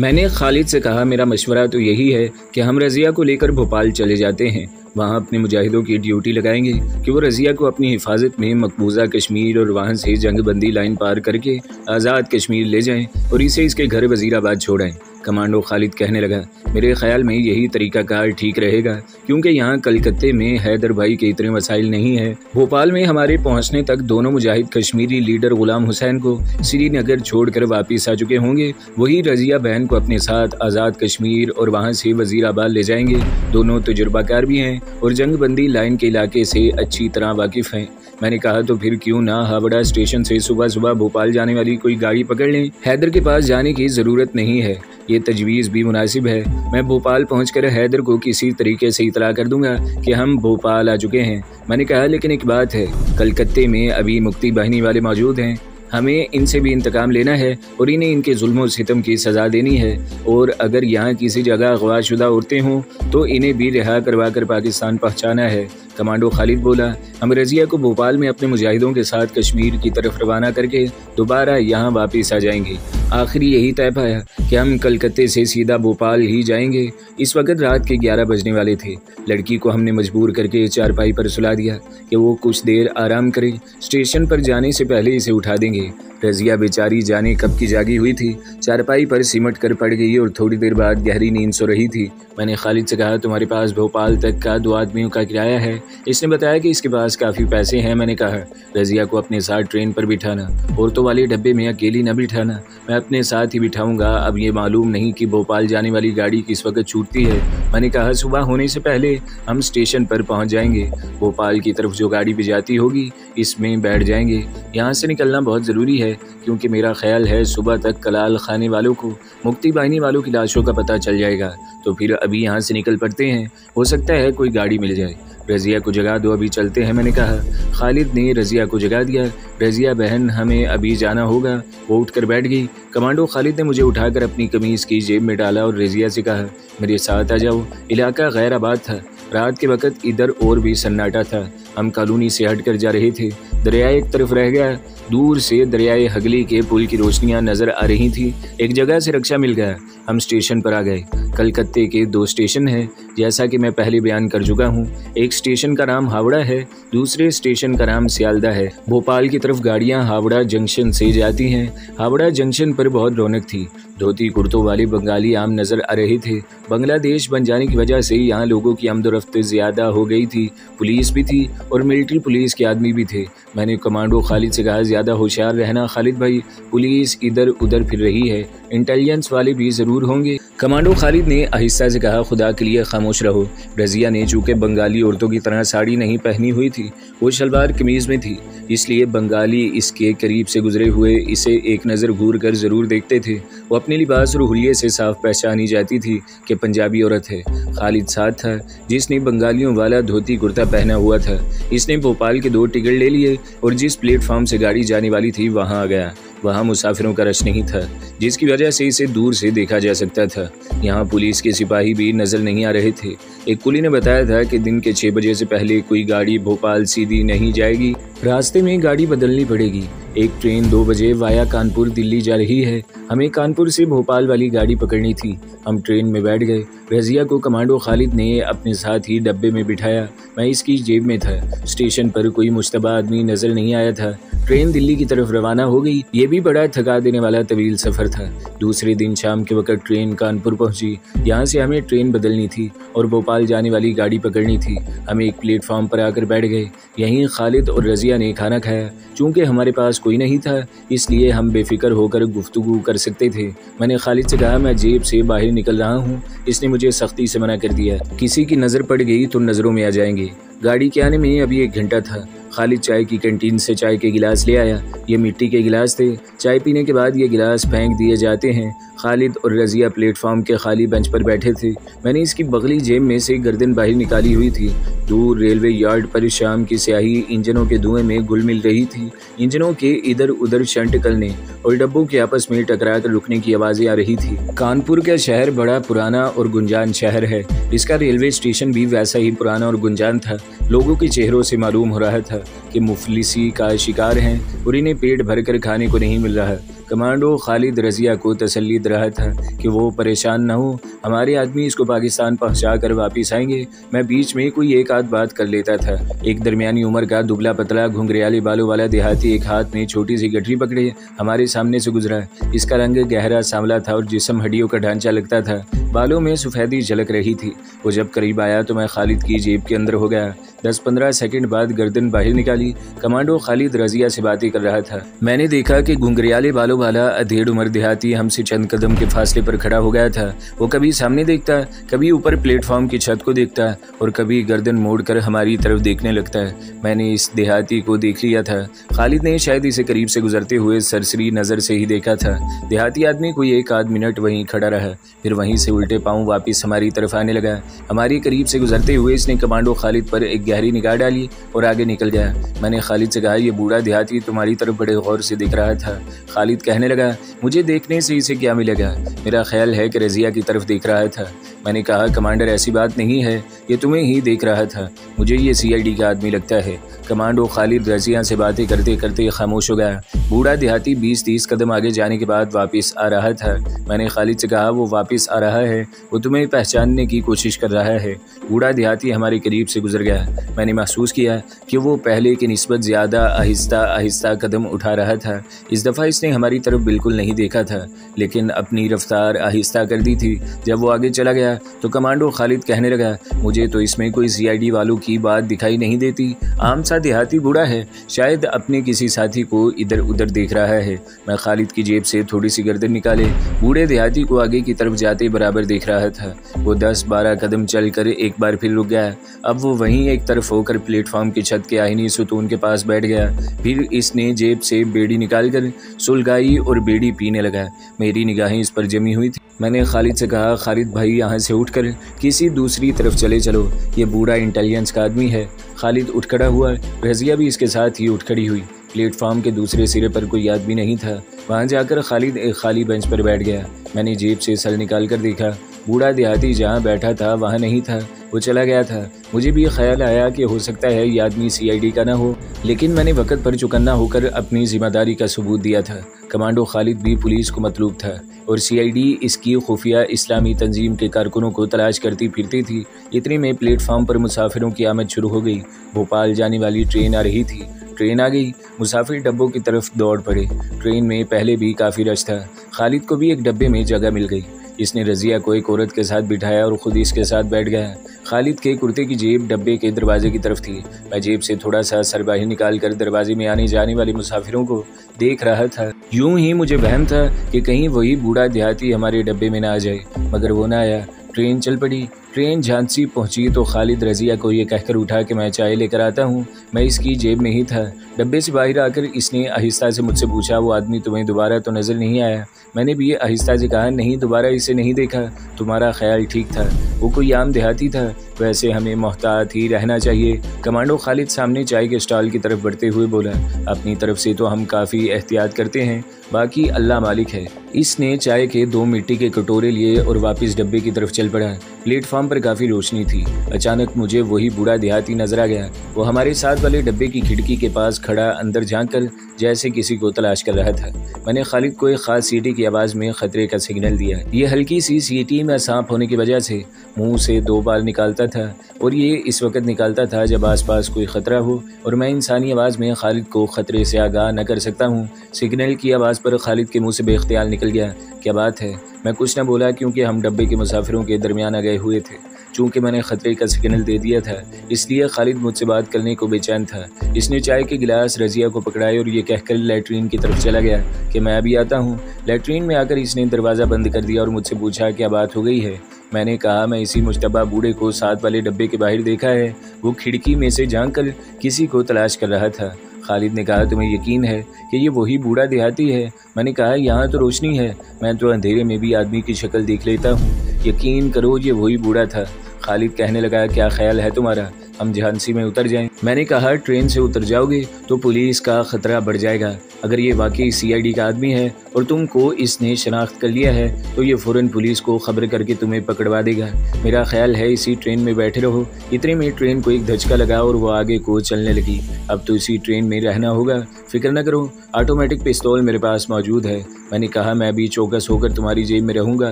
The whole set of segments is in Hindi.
मैंने खालिद से कहा, मेरा मशवरा तो यही है कि हम रज़िया को लेकर भोपाल चले जाते हैं। वहाँ अपने मुजाहिदों की ड्यूटी लगाएंगे कि वो रज़िया को अपनी हिफाजत में मकबूजा कश्मीर और वहाँ से जंगबंदी लाइन पार करके आज़ाद कश्मीर ले जाएं और इसे इसके घर वज़ीराबाद छोड़ाएं। कमांडो खालिद कहने लगा, मेरे ख्याल में यही तरीकाकार ठीक रहेगा, क्योंकि यहाँ कलकत्ते में हैदर भाई के इतने वसाइल नहीं है। भोपाल में हमारे पहुँचने तक दोनों मुजाहिद कश्मीरी लीडर गुलाम हुसैन को श्रीनगर छोड़कर वापस आ चुके होंगे। वही रज़िया बहन को अपने साथ आज़ाद कश्मीर और वहाँ से वज़ीराबाद ले जाएंगे। दोनों तजुर्बाकार भी हैं और जंगबंदी लाइन के इलाके से अच्छी तरह वाकिफ़ हैं। मैंने कहा, तो फिर क्यों ना हावड़ा स्टेशन से सुबह सुबह भोपाल जाने वाली कोई गाड़ी पकड़ लें। हैदर के पास जाने की ज़रूरत नहीं है, ये तजवीज़ भी मुनासिब है। मैं भोपाल पहुंचकर हैदर को किसी तरीके से इतला कर दूंगा कि हम भोपाल आ चुके हैं। मैंने कहा, लेकिन एक बात है, कलकत्ते में अभी मुक्ति बाहिनी वाले मौजूद हैं, हमें इनसे भी इंतकाम लेना है और इन्हें इनके जुल्म और सितम की सज़ा देनी है। और अगर यहाँ किसी जगह अगवाशुदा औरतें हों तो इन्हें भी रिहा करवा कर पाकिस्तान पहुँचाना है। कमांडो खालिद बोला, हम रज़िया को भोपाल में अपने मुजाहिदों के साथ कश्मीर की तरफ रवाना करके दोबारा यहाँ वापस आ जाएंगे। आखिर यही तय पाया कि हम कलकत्ते से सीधा भोपाल ही जाएंगे। इस वक्त रात के 11 बजने वाले थे। लड़की को हमने मजबूर करके चारपाई पर सुला दिया कि वो कुछ देर आराम करे, स्टेशन पर जाने से पहले इसे उठा देंगे। रज़िया बेचारी जाने कब की जागी हुई थी, चारपाई पर सिमट कर पड़ गई और थोड़ी देर बाद गहरी नींद सो रही थी। मैंने खालिद से कहा, तुम्हारे पास भोपाल तक का 2 आदमियों का किराया है? इसने बताया कि इसके पास काफ़ी पैसे हैं। मैंने कहा, रज़िया को अपने साथ ट्रेन पर बिठाना, औरतों वाले डब्बे में अकेली न बिठाना, मैं अपने साथ ही बिठाऊंगा। अब ये मालूम नहीं कि भोपाल जाने वाली गाड़ी किस वक्त छूटती है। मैंने कहा, सुबह होने से पहले हम स्टेशन पर पहुंच जाएंगे। भोपाल की तरफ जो गाड़ी भी जाती होगी इसमें बैठ जाएंगे। यहाँ से निकलना बहुत ज़रूरी है, क्योंकि मेरा ख्याल है सुबह तक कलाल खाने वालों को मुक्ति बाहिनी वालों की लाशों का पता चल जाएगा। तो फिर अभी यहाँ से निकल पड़ते हैं, हो सकता है कोई गाड़ी मिल जाए। रज़िया को जगा दो, अभी चलते हैं। मैंने कहा। खालिद ने रज़िया को जगा दिया। रज़िया बहन, हमें अभी जाना होगा। वो उठकर बैठ गई। कमांडो खालिद ने मुझे उठाकर अपनी कमीज़ की जेब में डाला और रज़िया से कहा, मेरे साथ आ जाओ। इलाका गैर आबाद था। रात के वक्त इधर और भी सन्नाटा था। हम कॉलोनी से हटकर जा रहे थे। दरिया एक तरफ रह गया। दूर से दरियाए हगली के पुल की रोशनियां नजर आ रही थी। एक जगह से रिक्शा मिल गया। हम स्टेशन पर आ गए। कलकत्ते के 2 स्टेशन हैं, जैसा कि मैं पहले बयान कर चुका हूँ। एक स्टेशन का नाम हावड़ा है, दूसरे स्टेशन का नाम सियालदा है। भोपाल की तरफ गाड़ियाँ हावड़ा जंक्शन से जाती हैं। हावड़ा जंक्शन पर बहुत रौनक थी। धोती कुर्तों वाले बंगाली आम नजर आ रहे थे। बांग्लादेश बन जाने की वजह से यहाँ लोगों की आमदोरफ्त ज़्यादा हो गई थी। पुलिस भी थी और मिलिट्री पुलिस के आदमी भी थे। मैंने कमांडो खालिद से कहा, ज़्यादा होशियार रहना खालिद भाई, पुलिस इधर उधर फिर रही है, इंटेलिजेंस वाले भी ज़रूर होंगे। कमांडो खालिद ने आहिस्ता से कहा, खुदा के लिए खामोश रहो। रज़िया ने चूँकि बंगाली औरतों की तरह साड़ी नहीं पहनी हुई थी, वो शलवार कमीज़ में थी, इसलिए बंगाली इसके करीब से गुजरे हुए इसे एक नज़र घूर कर ज़रूर देखते थे। वो अपने लिबास और हुलिये से साफ पहचानी जाती थी कि पंजाबी औरत है। खालिद साथ था, जिसने बंगालियों वाला धोती कुर्ता पहना हुआ था। इसने भोपाल के 2 टिकट ले लिए और जिस प्लेटफॉर्म से गाड़ी जाने वाली थी वहाँ आ गया। वहाँ मुसाफिरों का रश नहीं था, जिसकी वजह से इसे दूर से देखा जा सकता था। यहाँ पुलिस के सिपाही भी नजर नहीं आ रहे थे। एक कुली ने बताया था कि दिन के 6 बजे से पहले कोई गाड़ी भोपाल सीधी नहीं जाएगी, रास्ते में गाड़ी बदलनी पड़ेगी। एक ट्रेन 2 बजे वाया कानपुर दिल्ली जा रही है। हमें कानपुर से भोपाल वाली गाड़ी पकड़नी थी। हम ट्रेन में बैठ गए। रज़िया को कमांडो खालिद ने अपने साथ ही डब्बे में बिठाया। मैं इसकी जेब में था। स्टेशन पर कोई मुश्तबा आदमी नजर नहीं आया था। ट्रेन दिल्ली की तरफ रवाना हो गई। ये भी बड़ा थका देने वाला तवील सफ़र था। दूसरे दिन शाम के वक्त ट्रेन कानपुर पहुंची। यहाँ से हमें ट्रेन बदलनी थी और भोपाल जाने वाली गाड़ी पकड़नी थी। हम एक प्लेटफॉर्म पर आकर बैठ गए। यहीं खालिद और रज़िया ने खाना खाया। चूँकि हमारे पास कोई नहीं था, इसलिए हम बेफिक्र होकर गुफ्तगू कर सकते थे। मैंने खालिद से कहा, मैं जेब से बाहर निकल रहा हूँ। इसने मुझे सख्ती से मना कर दिया। किसी की नज़र पड़ गई तो नज़रों में आ जाएंगे। गाड़ी के आने में अभी 1 घंटा था। खालिद चाय की कैंटीन से चाय के गिलास ले आया। ये मिट्टी के गिलास थे। चाय पीने के बाद ये गिलास फेंक दिए जाते हैं। खालिद और रज़िया प्लेटफॉर्म के खाली बेंच पर बैठे थे। मैंने इसकी बगली जेब में से गर्दन बाहर निकाली हुई थी। दूर रेलवे यार्ड पर शाम की स्याही इंजनों के धुएं में घुल मिल रही थी। इंजनों के इधर उधर शंट करने और डब्बों के आपस में टकरा कर रुकने की आवाज़ें आ रही थी। कानपुर का शहर बड़ा पुराना और गुंजान शहर है। इसका रेलवे स्टेशन भी वैसा ही पुराना और गुंजान था। लोगों के चेहरों से मालूम हो रहा था कि मुफलिसी का शिकार हैं और इन्हें पेट भरकर खाने को नहीं मिल रहा। कमांडो खालिद रज़िया को तसल्ली दे रहा था कि वो परेशान न हो, हमारे आदमी इसको पाकिस्तान पहुंचा कर वापस आएंगे। मैं बीच में कोई एक आध बात कर लेता था। एक दरमियानी उम्र का दुबला पतला घुंघरियाले बालों वाला देहाती एक हाथ में छोटी सी गठरी पकड़े हमारे सामने से गुजरा। इसका रंग गहरा सांवला था और जिस्म हड्डियों का ढांचा लगता था। बालों में सफ़ेदी झलक रही थी। वो जब करीब आया तो मैं खालिद की जेब के अंदर हो गया। 10-15 सेकंड बाद गर्दन बाहर निकाली। कमांडो खालिद रज़िया से बातें कर रहा था। मैंने देखा कि घुंघरियाले बालों वाला अधेड़ उम्र देहाती हमसे चंद कदम के फासले पर खड़ा हो गया था। वो कभी सामने देखता, कभी ऊपर प्लेटफॉर्म की छत को देखता और कभी गर्दन मोड़कर हमारी तरफ देखने लगता। मैंने इस देहाती को देख लिया था। खालिद ने शायद इसे करीब से गुजरते हुए सरसरी नज़र से ही देखा था। देहाती आदमी कोई एक आध मिनट वहीं खड़ा रहा, फिर वहीं से उल्टे पांव वापस हमारी तरफ आने लगा। हमारी करीब से गुजरते हुए इसने कमांडो खालिद पर एक गहरी निगाह डाली और आगे निकल गया। मैंने खालिद से कहा, ये बूढ़ा देहाती तुम्हारी तरफ बड़े गौर से देख रहा था। खालिद कहने लगा, मुझे देखने से इसे क्या मिलेगा? मेरा ख्याल है कि रज़िया की तरफ देख रहा था। मैंने कहा, कमांडर ऐसी बात नहीं है, ये तुम्हें ही देख रहा था। मुझे ये CID का आदमी लगता है। कमांडो खालिद रज़िया से बातें करते करते खामोश हो गया। बूढ़ा देहाती 20-30 कदम आगे जाने के बाद वापस आ रहा था। मैंने खालिद से कहा, वो वापस आ रहा है, वो तुम्हें पहचानने की कोशिश कर रहा है। बूढ़ा देहाती हमारे करीब से गुजर गया। मैंने महसूस किया कि वो पहले की निस्बत ज़्यादा आहिस्ता आहिस्ता कदम उठा रहा था। इस दफ़ा इसने हमारी तरफ बिल्कुल नहीं देखा था, लेकिन अपनी रफ्तार आहिस्ता कर दी थी। जब वो आगे चला गया तो कमांडो खालिद कहने लगा, मुझे तो इसमें कोई CID वालों की बात दिखाई नहीं देती। आम सा देहाती बूढ़ा है, शायद अपने किसी साथी को इधर उधर देख रहा है। मैं खालिद की जेब से थोड़ी सी गर्दन निकाले बूढ़े देहाती को आगे की तरफ जाते बराबर देख रहा था। वो 10-12 कदम चलकर एक बार फिर रुक गया। अब वो वहीं एक तरफ होकर प्लेटफॉर्म की छत के आईनी सुतून के पास बैठ गया। फिर इसने जेब से बेड़ी निकालकर सुलगाई और बेड़ी पीने लगा। मेरी निगाहें इस पर जमी हुई थी। मैंने खालिद से कहा, खालिद भाई यहाँ से उठकर किसी दूसरी तरफ चले चलो, ये बूढ़ा इंटेलिजेंस का आदमी है। खालिद उठ खड़ा हुआ, रज़िया भी इसके साथ ही उठ खड़ी हुई। प्लेटफॉर्म के दूसरे सिरे पर कोई आदमी नहीं था। वहाँ जाकर खालिद एक खाली बेंच पर बैठ गया। मैंने जेब से सर निकाल कर देखा, बूढ़ा देहाती जहाँ बैठा था वहाँ नहीं था, वो चला गया था। मुझे भी ख्याल आया कि हो सकता है ये आदमी CID का ना हो, लेकिन मैंने वक़्त पर चौकन्ना होकर अपनी जिम्मेदारी का सबूत दिया था। कमांडो खालिद भी पुलिस को मतलूब था और CID इसकी खुफिया इस्लामी तंजीम के कारकुनों को तलाश करती फिरती थी। इतने में प्लेटफॉर्म पर मुसाफिरों की आमद शुरू हो गई। भोपाल जाने वाली ट्रेन आ रही थी। ट्रेन आ गई, मुसाफिर डब्बों की तरफ दौड़ पड़े। ट्रेन में पहले भी काफ़ी रश था। खालिद को भी एक डब्बे में जगह मिल गई। इसने रज़िया को एक औरत के साथ बिठाया और ख़ुद इसके साथ बैठ गया। खालिद के कुर्ते की जेब डब्बे के दरवाजे की तरफ थी। मैं जेब से थोड़ा सा सर बाहर निकाल कर दरवाजे में आने जाने वाले मुसाफिरों को देख रहा था। यूं ही मुझे वहम था कि कहीं वही बूढ़ा देहाती हमारे डब्बे में ना आ जाए, मगर वो ना आया। ट्रेन चल पड़ी। ट्रेन झांसी पहुंची तो खालिद रज़िया को ये कहकर उठा कि मैं चाय लेकर आता हूँ। मैं इसकी जेब में ही था। डब्बे से बाहर आकर इसने आहिस्ता से मुझसे पूछा, वो आदमी तुम्हें दोबारा तो नज़र नहीं आया? मैंने भी आहिस्ता से कहा, नहीं, दोबारा इसे नहीं देखा। तुम्हारा ख्याल ठीक था, वो कोई आम देहाती था। वैसे हमें मोहतात ही रहना चाहिए। कमांडो खालिद सामने चाय के स्टॉल की तरफ बढ़ते हुए बोला, अपनी तरफ से तो हम काफ़ी एहतियात करते हैं, बाकी अल्लाह मालिक है। इसने चाय के 2 मिट्टी के कटोरे लिए और वापस डब्बे की तरफ चल पड़ा। प्लेटफॉर्म पर काफ़ी रोशनी थी। अचानक मुझे वही बूढ़ा देहाती नजर आ गया। वो हमारे साथ वाले डब्बे की खिड़की के पास खड़ा अंदर झांककर जैसे किसी को तलाश कर रहा था। मैंने खालिद को एक खास सीटी की आवाज़ में खतरे का सिग्नल दिया। ये हल्की सी सीटी में सांप होने की वजह से मुंह से 2 बार निकालता था और ये इस वक्त निकालता था जब आसपास कोई खतरा हो और मैं इंसानी आवाज़ में खालिद को खतरे से आगाह न कर सकता हूँ। सिग्नल की आवाज़ पर खालिद के मुंह से बेख्तियार निकल गया, क्या बात है? मैं कुछ न बोला क्योंकि हम डब्बे के मुसाफिरों के दरमियान आ गए हुए थे। चूँकि मैंने खतरे का सिग्नल दे दिया था, इसलिए खालिद मुझसे बात करने को बेचैन था। इसने चाय के गिलास रज़िया को पकड़ाए और ये कहकर लैट्रीन की तरफ चला गया कि मैं अभी आता हूँ। लैट्रीन में आकर इसने दरवाज़ा बंद कर दिया और मुझसे पूछा, क्या बात हो गई है? मैंने कहा, मैं इसी मुश्तबा बूढ़े को साथ वाले डब्बे के बाहर देखा है। वो खिड़की में से झांककर किसी को तलाश कर रहा था। खालिद ने कहा, तुम्हें यकीन है कि ये वही बूढ़ा देहाती है? मैंने कहा, यहाँ तो रोशनी है, मैं तो अंधेरे में भी आदमी की शक्ल देख लेता हूँ। यकीन करो, ये वही बूढ़ा था। खालिद कहने लगा, क्या ख्याल है तुम्हारा? हम झांसी में उतर जाएं। मैंने कहा ट्रेन से उतर जाओगे तो पुलिस का खतरा बढ़ जाएगा। अगर ये वाकई CID का आदमी है और तुमको इसने शनाख्त कर लिया है तो ये फ़ौरन पुलिस को खबर करके तुम्हें पकड़वा देगा। मेरा ख्याल है इसी ट्रेन में बैठे रहो। इतने में ट्रेन को एक धचका लगा और वो आगे को चलने लगी। अब तो इसी ट्रेन में रहना होगा, फिक्र न करो, ऑटोमेटिक पिस्तौल मेरे पास मौजूद है। मैंने कहा मैं भी चौकस होकर तुम्हारी जेब में रहूंगा।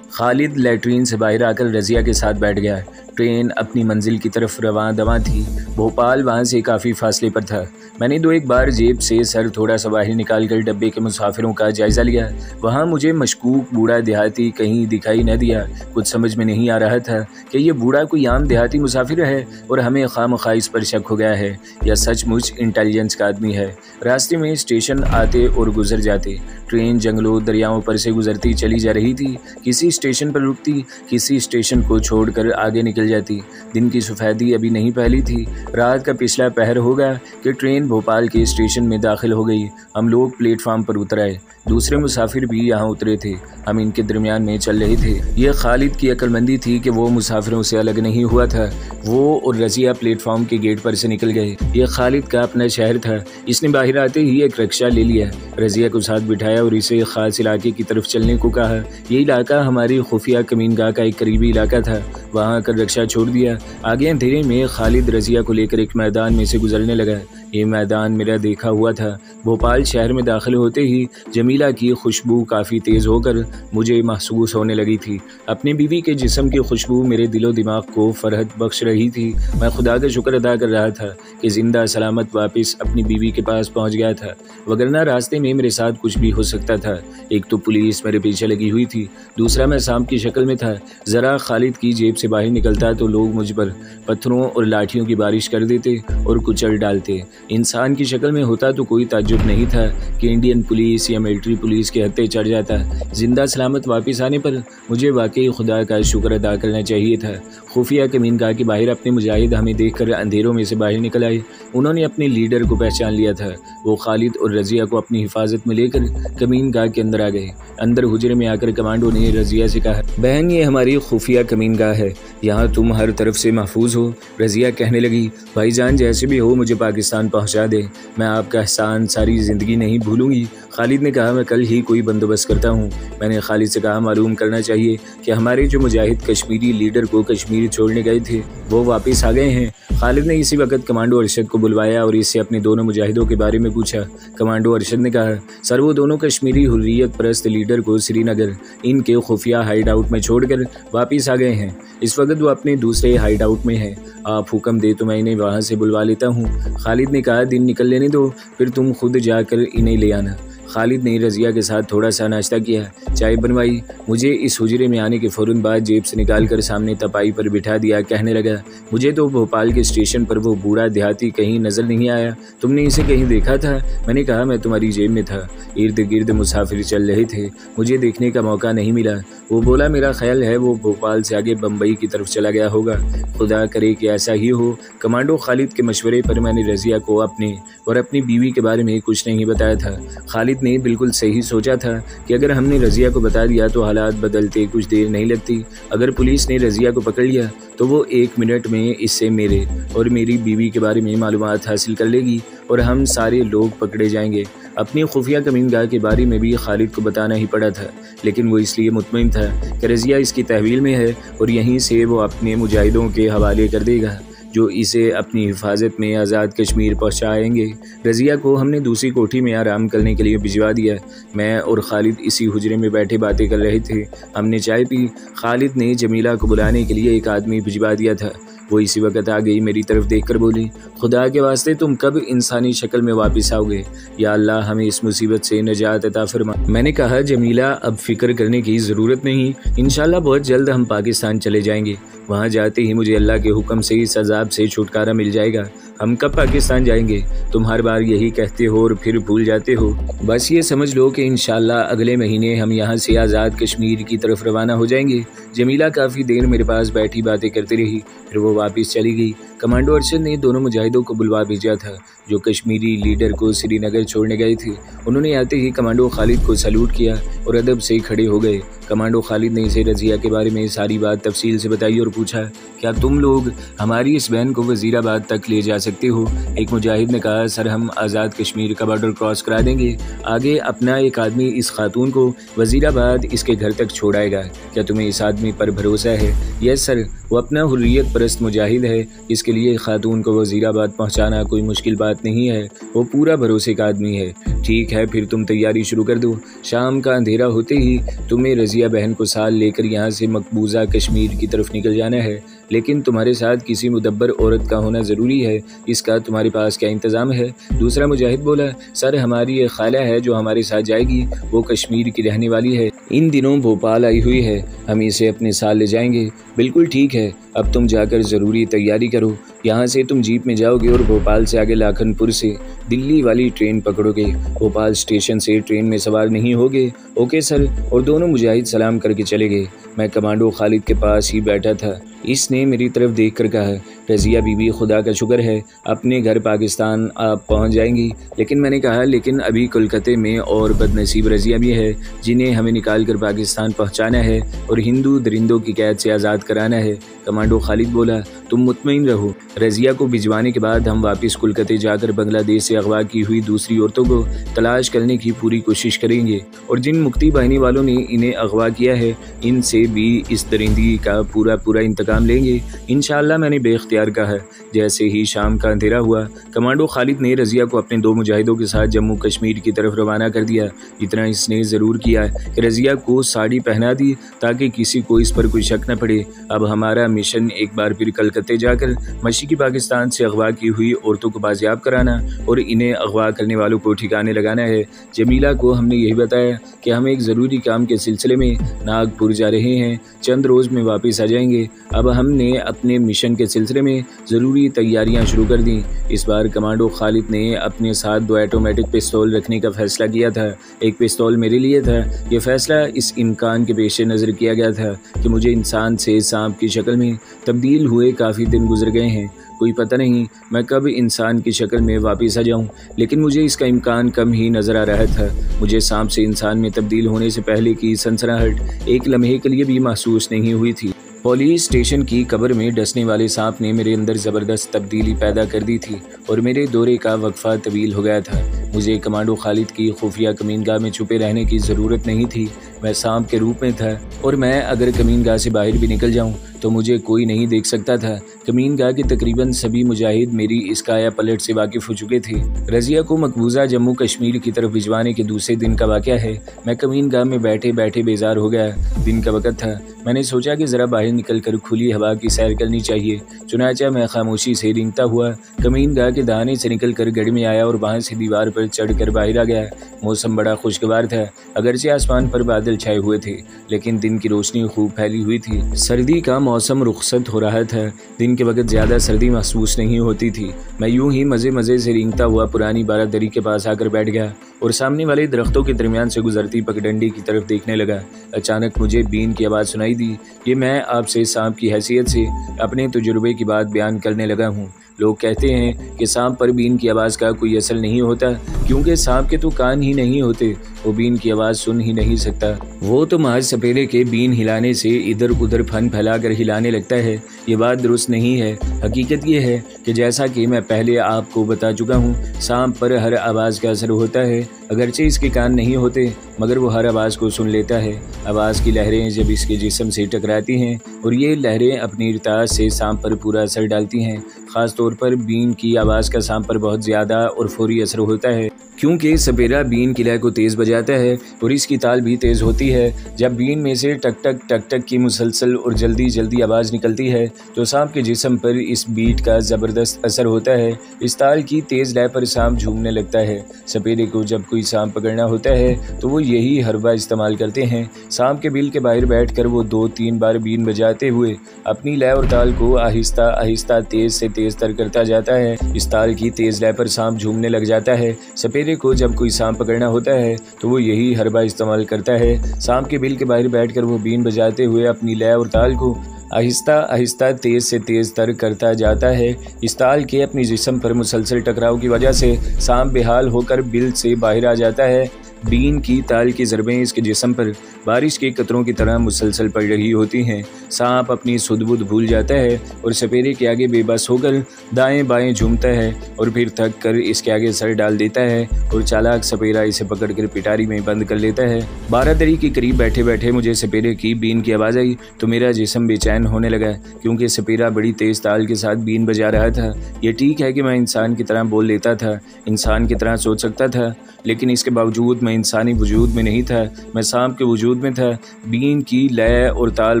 खालिद लैट्रीन से बाहर आकर रज़िया के साथ बैठ गया। ट्रेन अपनी मंजिल की तरफ रवां दवां थी। भोपाल वहाँ से काफ़ी फासले पर था। मैंने 2-1 बार जेब से सर थोड़ा सा बाहर निकाल कर डब्बे के मुसाफिरों का जायज़ा लिया। वहाँ मुझे मशकूक बूढ़ा देहाती कहीं दिखाई न दिया। कुछ समझ में नहीं आ रहा था कि ये बूढ़ा कोई आम देहाती मुसाफिर है और हमें खामखा इस पर शक हो गया है या सचमुच इंटेलिजेंस का आदमी है। रास्ते में स्टेशन आते और गुजर जाते। ट्रेन जंगलों दरियाओं पर से गुजरती चली जा रही थी। किसी स्टेशन पर रुकती, किसी स्टेशन को छोड़कर आगे निकल जाती। दिन की सफ़ेदी अभी नहीं फैली थी। रात का पिछला पहर होगा कि ट्रेन भोपाल के स्टेशन में दाखिल हो गई। हम लोग प्लेटफार्म पर उतर आए। दूसरे मुसाफिर भी यहाँ उतरे थे। हम इनके दरमियान में चल रहे थे। यह खालिद की अक्लमंदी थी कि वो मुसाफिरों से अलग नहीं हुआ था। वो और रज़िया प्लेटफार्म के गेट पर से निकल गए। यह खालिद का अपना शहर था। इसने बाहर आते ही एक रिक्शा ले लिया, रज़िया को साथ बिठाया और इसे खास इलाके की तरफ चलने को कहा। यह इलाका हमारी खुफिया कमीनगाह का एक करीबी इलाका था। वहाँ आकर रिक्शा छोड़ दिया। आगे अंधेरे में खालिद रज़िया को लेकर एक मैदान में से गुजरने लगा। ये मैदान मेरा देखा हुआ था। भोपाल शहर में दाखिल होते ही जमीला की खुशबू काफ़ी तेज़ होकर मुझे महसूस होने लगी थी। अपनी बीवी के जिस्म की खुशबू मेरे दिलो दिमाग को फरहत बख्श रही थी। मैं खुदा का शुक्र अदा कर रहा था कि ज़िंदा सलामत वापस अपनी बीवी के पास पहुंच गया था, वगरना रास्ते में मेरे साथ कुछ भी हो सकता था। एक तो पुलिस मेरे पीछे लगी हुई थी, दूसरा मैं सांप की शक्ल में था। ज़रा खालिद की जेब से बाहर निकलता तो लोग मुझ पर पत्थरों और लाठियों की बारिश कर देते और कुचल डालते। इंसान की शक्ल में होता तो कोई ताज्जुब नहीं था कि इंडियन पुलिस या मिलिट्री पुलिस के हत्थे चढ़ जाता। जिंदा सलामत वापस आने पर मुझे वाकई खुदा का शुक्र अदा करना चाहिए था। खुफिया कमीनगाह के बाहर अपने मुजाहिद हमें देखकर अंधेरों में से बाहर निकल आए। उन्होंने अपने लीडर को पहचान लिया था। वो खालिद और रज़िया को अपनी हिफाजत में लेकर कमीनगाह के अंदर आ गए। अंदर हुजरे में आकर कमांडो ने रज़िया से कहा, बहन ये हमारी खुफिया कमीनगाह है, यहाँ तुम हर तरफ से महफूज हो। रज़िया कहने लगी, भाईजान जैसे भी हो मुझे पाकिस्तान पहुँचा दे, मैं आपका एहसान सारी ज़िंदगी नहीं भूलूंगी। खालिद ने कहा, मैं कल ही कोई बंदोबस्त करता हूँ। मैंने खालिद से कहा, मालूम करना चाहिए कि हमारे जो मुजाहिद कश्मीरी लीडर को कश्मीर छोड़ने गए थे वो वापस आ गए हैं। खालिद ने इसी वक्त कमांडो अरशद को बुलवाया और इससे अपने दोनों मुजाहिदों के बारे में पूछा। कमांडो अरशद ने कहा, सर वो दोनों कश्मीरी हुर्रियत परस्त लीडर को श्रीनगर इनके खुफिया हाइड आउट में छोड़कर वापस आ गए हैं। इस वक्त वो अपने दूसरे हाइड आउट में हैं। आप हुक्म दे तो मैं इन्हें वहाँ से बुलवा लेता हूँ। खालिद ने कहा, दिन निकल लेने दो, फिर तुम खुद जाकर इन्हें ले आना। खालिद ने रज़िया के साथ थोड़ा सा नाश्ता किया, चाय बनवाई। मुझे इस हुजरे में आने के फ़ौरन बाद जेब से निकालकर सामने तपाई पर बिठा दिया। कहने लगा, मुझे तो भोपाल के स्टेशन पर वो बूढ़ा देहाती कहीं नज़र नहीं आया, तुमने इसे कहीं देखा था? मैंने कहा, मैं तुम्हारी जेब में था। इर्द गिर्द मुसाफिर चल रहे थे, मुझे देखने का मौका नहीं मिला। वो बोला, मेरा ख्याल है वो भोपाल से आगे बम्बई की तरफ चला गया होगा। खुदा करे कि ऐसा ही हो। कमांडो खालिद के मशवरे पर मैंने रज़िया को अपने और अपनी बीवी के बारे में कुछ नहीं बताया था। खालिद ने बिल्कुल सही सोचा था कि अगर हमने रज़िया को बता दिया तो हालात बदलते कुछ देर नहीं लगती। अगर पुलिस ने रज़िया को पकड़ लिया तो वो 1 मिनट में इससे मेरे और मेरी बीवी के बारे में मालूमात हासिल कर लेगी और हम सारे लोग पकड़े जाएंगे। अपनी खुफिया कमीनगाह के बारे में भी खालिद को बताना ही पड़ा था, लेकिन वो इसलिए मुतमईन था कि रज़िया इसकी तहवील में है और यहीं से वो अपने मुजाहिदों के हवाले कर देगा जो इसे अपनी हिफाजत में आज़ाद कश्मीर पहुँचाएँगे। रज़िया को हमने दूसरी कोठी में आराम करने के लिए भिजवा दिया। मैं और खालिद इसी हुजरे में बैठे बातें कर रहे थे। हमने चाय पी। खालिद ने जमीला को बुलाने के लिए एक आदमी भिजवा दिया था। वो इसी वक्त आ गई। मेरी तरफ देखकर बोली, खुदा के वास्ते तुम कब इंसानी शक्ल में वापस आओगे? या अल्लाह हमें इस मुसीबत से निजात अता फरमा। मैंने कहा, जमीला अब फिक्र करने की ज़रूरत नहीं, इंशाल्लाह बहुत जल्द हम पाकिस्तान चले जाएंगे। वहाँ जाते ही मुझे अल्लाह के हुक्म से इस अजाब से छुटकारा मिल जाएगा। हम कब पाकिस्तान जाएंगे? तुम हर बार यही कहते हो और फिर भूल जाते हो। बस ये समझ लो कि इंशाल्लाह अगले महीने हम यहाँ से आज़ाद कश्मीर की तरफ रवाना हो जाएंगे। जमीला काफ़ी देर मेरे पास बैठी बातें करती रही, फिर वो वापस चली गई। कमांडो अरशद ने दोनों मुजाहिदों को बुलवा भेजा था जो कश्मीरी लीडर को श्रीनगर छोड़ने गए थे। उन्होंने आते ही कमांडो खालिद को सैल्यूट किया और अदब से खड़े हो गए। कमांडो खालिद ने इसे रज़िया के बारे में सारी बात तफसील से बताई और पूछा, क्या तुम लोग हमारी इस बहन को वज़ीराबाद तक ले जा सकते हो? एक मुजाहिद ने कहा, सर हम आज़ाद कश्मीर का बॉर्डर क्रॉस करा देंगे, आगे अपना एक आदमी इस खातून को वज़ीराबाद इसके घर तक छोड़ाएगा। क्या तुम्हें इस आदमी पर भरोसा है? यस सर, वो अपना हुर्रियत परस्त मुजाहिद है, इसके लिए खातून को वज़ीराबाद पहुँचाना कोई मुश्किल बात नहीं है, वो पूरा भरोसे का आदमी है। ठीक है, फिर तुम तैयारी शुरू कर दो। शाम का अंधेरा होते ही तुम्हें रज़िया बहन को साथ लेकर यहाँ से मकबूजा कश्मीर की तरफ निकल जाना है, लेकिन तुम्हारे साथ किसी मुदब्बर औरत का होना ज़रूरी है। इसका तुम्हारे पास क्या इंतज़ाम है? दूसरा मुजाहिद बोला, सर हमारी एक खाला है जो हमारे साथ जाएगी, वो कश्मीर की रहने वाली है, इन दिनों भोपाल आई हुई है, हम इसे अपने साथ ले जाएंगे। बिल्कुल ठीक है, अब तुम जाकर ज़रूरी तैयारी करो। यहाँ से तुम जीप में जाओगे और भोपाल से आगे लाखनपुर से दिल्ली वाली ट्रेन पकड़ोगे। भोपाल स्टेशन से ट्रेन में सवार नहीं होगे। Okay sir. और दोनों मुजाहिद सलाम करके चले गए। मैं कमांडो खालिद के पास ही बैठा था। इसने मेरी तरफ देखकर कहा, रज़िया बीबी खुदा का शुक्र है अपने घर पाकिस्तान आप पहुंच जाएंगी। लेकिन मैंने कहा, लेकिन अभी कोलकाता में और बदनसीब रज़िया भी है जिन्हें हमें निकाल कर पाकिस्तान पहुंचाना है और हिंदू दरिंदों की कैद से आज़ाद कराना है। कमांडो खालिद बोला, तुम मुतमईन रहो, रज़िया को भिजवाने के बाद हम वापस कोलकाता जाकर बांग्लादेश से अगवा की हुई दूसरी औरतों को तलाश करने की पूरी कोशिश करेंगे और जिन मुक्ति बाहिनी वालों ने इन्हें अगवा किया है इनसे भी इस दरिंदगी का पूरा इंतकाम लेंगे इंशाअल्लाह। मैंने बेख्तियार कहा। जैसे ही शाम का अंधेरा हुआ, कमांडो खालिद ने रज़िया को अपने 2 मुजाहिदों के साथ जम्मू कश्मीर की तरफ रवाना कर दिया। इतना इसने ज़रूर किया कि रज़िया को साड़ी पहना दी ताकि किसी को इस पर कोई शक न पड़े। अब हमारा मिशन एक बार फिर कलकत्ते जाकर मशरिकी पाकिस्तान से अगवा की हुई औरतों को बाजियाब कराना और इन्हें अगवा करने वालों को ठिकाने लगाना है। जमीला को हमने यही बताया कि हम एक ज़रूरी काम के सिलसिले में नागपुर जा रहे हैं, चंद रोज़ में वापस आ जाएंगे। अब हमने अपने मिशन के सिलसिले में ज़रूरी तैयारियां शुरू कर दी। इस बार कमांडो खालिद ने अपने साथ 2 ऑटोमेटिक पिस्तौल रखने का फ़ैसला किया था। एक पिस्तौल मेरे लिए था। यह फ़ैसला इस इम्कान के पेश नज़र किया गया था कि मुझे इंसान से सांप की शक्ल में तब्दील हुए काफ़ी दिन गुजर गए हैं। कोई पता नहीं मैं कब इंसान की शक्ल में वापस आ जाऊं, लेकिन मुझे इसका इम्कान कम ही नज़र आ रहा था। मुझे सांप से इंसान में तब्दील होने से पहले की सनसनाहट एक लम्हे के लिए भी महसूस नहीं हुई थी। पुलिस स्टेशन की कब्र में डसने वाले सांप ने मेरे अंदर ज़बरदस्त तब्दीली पैदा कर दी थी और मेरे दौरे का वक्फा तवील हो गया था। मुझे कमांडो खालिद की खुफिया कमीनगाह में छुपे रहने की ज़रूरत नहीं थी। मैं सांप के रूप में था और मैं अगर कमीनगाह से बाहर भी निकल जाऊं तो मुझे कोई नहीं देख सकता था। कमीनगाह के तकरीबन सभी मुजाहिद मेरी इस काया पलट से वाकिफ़ हो चुके थे। रज़िया को मकबूजा जम्मू कश्मीर की तरफ भिजवाने के दूसरे दिन का वाक़या है। मैं कमीनगाह में बैठे बैठे बेजार हो गया। दिन का वक़्त था। मैंने सोचा कि ज़रा बाहर निकलकर खुली हवा की सैर करनी चाहिए। चुनाचा मैं खामोशी से रेंगता हुआ कमीनगाह के दाने से निकलकर गढ़ में आया और वहाँ से दीवार पर चढ़कर बाहर आ गया। मौसम बड़ा खुशगवार था। अगरचे आसमान पर बादल छाए हुए थे, लेकिन दिन की रोशनी खूब फैली हुई थी। सर्दी का मौसम रुखसत हो रहा था। दिन के वक्त ज़्यादा सर्दी महसूस नहीं होती थी। मैं यूं ही मज़े से रेंगता हुआ पुरानी बारादरी के पास आकर बैठ गया और सामने वाले दरख्तों के दरमियान से गुजरती पगडंडी की तरफ देखने लगा। अचानक मुझे बीन की आवाज़ सुनाई दी। ये मैं आपसे सांप की हैसियत से अपने तजुर्बे की बात बयान करने लगा हूँ। लोग कहते हैं कि सांप पर बीन की आवाज़ का कोई असर नहीं होता क्योंकि सांप के तो कान ही नहीं होते, वो बीन की आवाज़ सुन ही नहीं सकता। वो तो महज सपेरे के बीन हिलाने से इधर उधर फन फैलाकर हिलाने लगता है। ये बात दुरुस्त नहीं है। हकीकत ये है कि जैसा कि मैं पहले आपको बता चुका हूँ, सांप पर हर आवाज़ का असर होता है। अगरचे इसके कान नहीं होते मगर वो हर आवाज़ को सुन लेता है। आवाज़ की लहरें जब इसके जिस्म से टकराती हैं और ये लहरें अपनी रतास से सांप पर पूरा असर डालती हैं। ख़ास तौर पर बीन की आवाज़ का सांप पर बहुत ज़्यादा और फौरी असर होता है क्योंकि सपेरा बीन की लय को तेज़ बजाता है और इसकी ताल भी तेज़ होती है। जब बीन में से टक टक की मुसलसल और जल्दी आवाज़ निकलती है तो सांप के जिस्म पर इस बीट का ज़बरदस्त असर होता है। इस ताल की तेज़ लय पर सांप झूमने लगता है। सपेरे को जब कोई सांप पकड़ना होता है तो वो यही हरबा इस्तेमाल करते हैं। सांप के बिल के बाहर बैठकर वो 2-3 बार बीन बजाते हुए अपनी लय और ताल को आहिस्ता आहिस्ता तेज़ से तेज़ तर करता जाता है। इस ताल की तेज़ लय पर सांप झूमने लग जाता है। सपेरे को जब कोई सांप पकड़ना होता है तो वो यही हरबा इस्तेमाल करता है। सांप के बिल के बाहर बैठकर वो बीन बजाते हुए अपनी लय और ताल को आहिस्ता आहिस्ता तेज़ से तेज़ तर करता जाता है। इस ताल के अपने जिस्म पर मुसलसल टकराव की वजह से सांप बेहाल होकर बिल से बाहर आ जाता है। बीन की ताल की ज़रबें इसके जिस्म पर बारिश के कतरों की तरह मुसलसल पड़ रही होती हैं। सांप अपनी सुध-बुध भूल जाता है और सपेरे के आगे बेबस होकर दाएं बाएं झूमता है और फिर थक कर इसके आगे सर डाल देता है और चालाक सपेरा इसे पकड़कर पिटारी में बंद कर लेता है। बारादरी के करीब बैठे बैठे मुझे सपेरे की बीन की आवाज़ आई तो मेरा जिस्म बेचैन होने लगा, क्योंकि सपेरा बड़ी तेज़ ताल के साथ बीन बजा रहा था। ये ठीक है कि मैं इंसान की तरह बोल लेता था, इंसान की तरह सोच सकता था, लेकिन इसके बावजूद मैं इंसानी वजूद में नहीं था, मैं सांप के वजूद में था। बीन की लय और ताल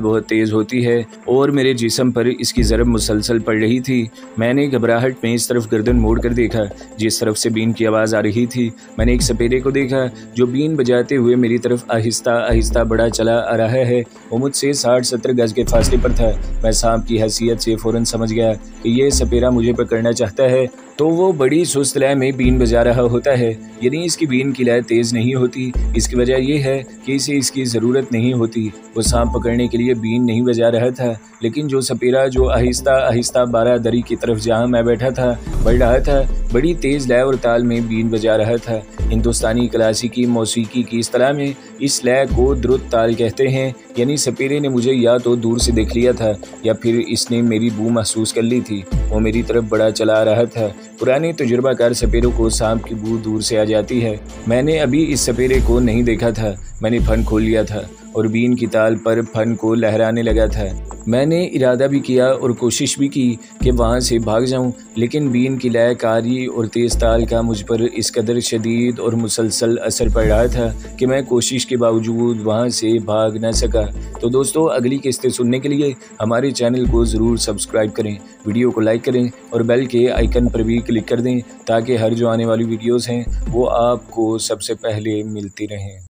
बहुत तेज़ होती है और मेरे जिस्म पर इसकी ज़रब मुसलसल पड़ रही थी। मैंने घबराहट में इस तरफ गर्दन मोड़ कर देखा जिस तरफ से बीन की आवाज़ आ रही थी। मैंने एक सपेरे को देखा जो बीन बजाते हुए मेरी तरफ आहिस्ता आहिस्ता बढ़ा चला आ रहा है। वो मुझसे 60-70 गज के फासले पर था। मैं सांप की हैसियत से फ़ौरन समझ गया कि ये सपेरा मुझे पकड़ना चाहता है, तो वो बड़ी सुस्त लय में बीन बजा रहा होता है। यानी इसकी बीन की लय तेज़ नहीं होती। इसकी वजह यह है कि इसे इसकी ज़रूरत नहीं होती। वो सांप पकड़ने के लिए बीन नहीं बजा रहा था, लेकिन जो सपेरा जो आहिस्ता आहिस्ता बारादरी की तरफ जहाँ मैं बैठा था बढ़ रहा था, बड़ी तेज़ लय और ताल में बीन बजा रहा था। हिंदुस्तानी क्लासिकी मौसीकी की इस्तिलाह में इस लय को द्रुत ताल कहते हैं। यानी सपेरे ने मुझे या तो दूर से देख लिया था या फिर इसने मेरी बू महसूस कर ली थी। वो मेरी तरफ बढ़ा चला आ रहा था। पुराने तजुर्बाकार सपेरों को सांप की बू दूर से आ जाती है। मैंने अभी इस सपेरे को नहीं देखा था। मैंने फन खोल लिया था और बीन की ताल पर फन को लहराने लगा था। मैंने इरादा भी किया और कोशिश भी की कि वहाँ से भाग जाऊँ, लेकिन बीन की लयकारी और तेज़ ताल का मुझ पर इस कदर शदीद और मुसलसल असर पड़ रहा था कि मैं कोशिश के बावजूद वहाँ से भाग न सका। तो दोस्तों, अगली किस्तें सुनने के लिए हमारे चैनल को ज़रूर सब्सक्राइब करें, वीडियो को लाइक करें और बेल के आइकन पर भी क्लिक कर दें ताकि हर जो आने वाली वीडियोज़ हैं वो आपको सबसे पहले मिलती रहें।